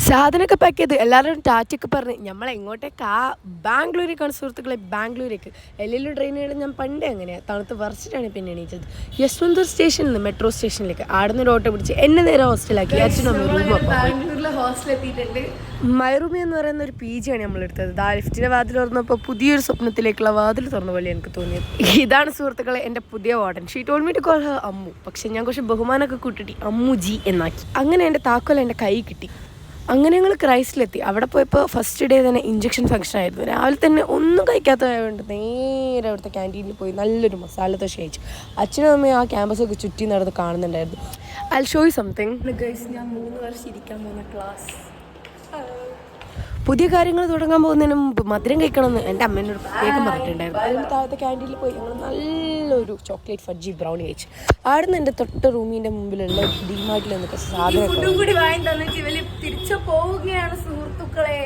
സാധനമൊക്കെ പാക്ക് ചെയ്ത് എല്ലാവരും ടാറ്റയൊക്കെ പറഞ്ഞ് നമ്മളെങ്ങോട്ടേക്കാ ബാംഗ്ലൂരേക്കാണ് സുഹൃത്തുക്കളെ, ബാംഗ്ലൂരേക്ക്. എല്ലെങ്കിലും ട്രെയിനുകൾ ഞാൻ പണ്ടേ അങ്ങനെയാണ് തണുത്ത് വരച്ചിട്ടാണ് പിന്നെ എണീച്ചത്. യശ്വന്തൂർ സ്റ്റേഷനിൽ നിന്ന് മെട്രോ സ്റ്റേഷനിലേക്ക് ആടുന്ന ഒരു ഓട്ടോ പിടിച്ച് എന്നെ നേരെ ഹോസ്റ്റലാക്കി. അച്ഛനും ബാംഗ്ലൂരിലെ ഹോസ്റ്റലിൽ എത്തിയിട്ടുണ്ട്. മൈറൂമി എന്ന് പറയുന്ന ഒരു PG ആണ് നമ്മളെടുത്തത്. ലിഫ്റ്റിൻ്റെ വാതിൽ തുറന്നപ്പോൾ പുതിയൊരു സ്വപ്നത്തിലേക്കുള്ള വാതിൽ തുറന്ന പോലെ എനിക്ക് തോന്നിയത്. ഇതാണ് സുഹൃത്തുക്കളെ എൻ്റെ പുതിയ warden. She told me to call her Ammu. പക്ഷെ ഞാൻ കുറച്ച് ബഹുമാനമൊക്കെ കൂട്ടിട്ട് അമ്മു ജി എന്നാക്കി. അങ്ങനെ എൻ്റെ താക്കോൽ എൻ്റെ കൈ കിട്ടി. അങ്ങനെ ഞങ്ങൾ ക്രൈസ്റ്റിലെത്തി. അവിടെ പോയപ്പോൾ ഫസ്റ്റ് ഡേ തന്നെ ഇഞ്ചക്ഷൻ ഫംഗ്ഷൻ ആയിരുന്നു. രാവിലെ തന്നെ ഒന്നും കഴിക്കാത്തതായതുകൊണ്ട് നേരെ അവിടുത്തെ ക്യാൻറ്റീനിൽ പോയി നല്ലൊരു മസാല ദോശ കഴിച്ചു. അച്ഛനും അമ്മയും ആ ക്യാമ്പസൊക്കെ ചുറ്റി നടന്ന് കാണുന്നുണ്ടായിരുന്നു. I show you something. ഞാൻ 3 വർഷം ഇരിക്കാൻ പോകുന്ന ക്ലാസ്. പുതിയ കാര്യങ്ങൾ തുടങ്ങാൻ പോകുന്നതിന് മുമ്പ് മധുരം കഴിക്കണമെന്ന് എൻ്റെ അമ്മേനോട് പ്രത്യേകം പറഞ്ഞിട്ടുണ്ടായിരുന്നു. അതിന് താഴത്തെ ക്യാൻറ്റീനിൽ പോയി ഞങ്ങൾ നല്ലൊരു ചോക്ലേറ്റ് ഫഡ്ജി ബ്രൗണി കഴിച്ചു. ആടുന്ന് എൻ്റെ തൊട്ട റൂമിൻ്റെ മുമ്പിലുള്ള ഡിമാർട്ടിൽ നിന്നൊക്കെ സാധനം കൂടി വാങ്ങി തന്നിട്ട് ഇവര് തിരിച്ചു പോവുകയാണ് സുഹൃത്തുക്കളെ.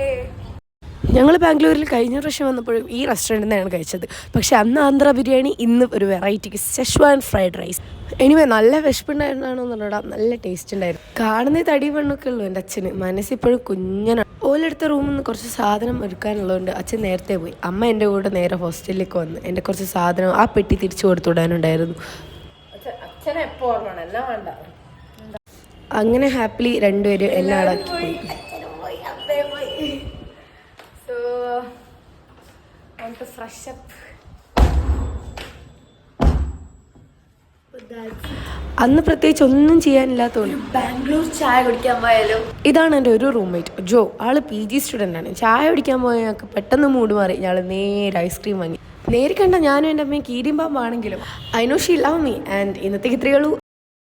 ഞങ്ങൾ ബാംഗ്ലൂരിൽ കഴിഞ്ഞ പ്രാവശ്യം വന്നപ്പോഴും ഈ റെസ്റ്റോറൻറ്റിൽ നിന്നാണ് കഴിച്ചത്. പക്ഷേ അന്ന് ആന്ധ്ര ബിരിയാണി, ഇന്ന് ഒരു വെറൈറ്റിക്ക് സെഷ്വാൻ ഫ്രൈഡ് റൈസ്. എനിവേ നല്ല വിശപ്പുണ്ടായിരുന്നാണോ എന്നോടാ, നല്ല ടേസ്റ്റ് ഉണ്ടായിരുന്നു. കാണുന്ന തടി പെണ്ണൊക്കെ ഉള്ളൂ എൻ്റെ അച്ഛന്. മനസ്സിപ്പോഴും കുഞ്ഞനാണ്. ഓലെടുത്ത റൂമിൽ നിന്ന് കുറച്ച് സാധനം ഒരുക്കാനുള്ളതുകൊണ്ട് അച്ഛൻ നേരത്തെ പോയി. അമ്മ എൻ്റെ കൂടെ നേരെ ഹോസ്റ്റലിലേക്ക് വന്ന് എൻ്റെ കുറച്ച് സാധനം ആ പെട്ടി തിരിച്ചു കൊടുത്തു വിടാനുണ്ടായിരുന്നു. അങ്ങനെ ഹാപ്പിലി രണ്ടുപേരും എല്ലാം അടക്കി പോയി. Fresh up. അന്ന് പ്രത്യേകിച്ച് ഒന്നും ചെയ്യാനില്ലാത്തതുകൊണ്ട് ബാംഗ്ലൂർ ചായ കുടിക്കാൻ പോയാലോ? ഇതാണ് എൻ്റെ ഒരു റൂംമേറ്റ് ജോ. ആള് PG സ്റ്റുഡൻ്റ് ആണ്. ചായ കുടിക്കാൻ പോയ ഞങ്ങൾക്ക് പെട്ടെന്ന് മൂഡ് മാറി. ഞങ്ങൾ നേരെ ഐസ്ക്രീം വാങ്ങി. നേരെ കണ്ട ഞാനും എൻ്റെ അമ്മയും കീരിമ്പാമ്പാണെങ്കിലും I know she love me. And ഇന്നത്തേക്ക് ഇത്രയേ ഉള്ളൂ.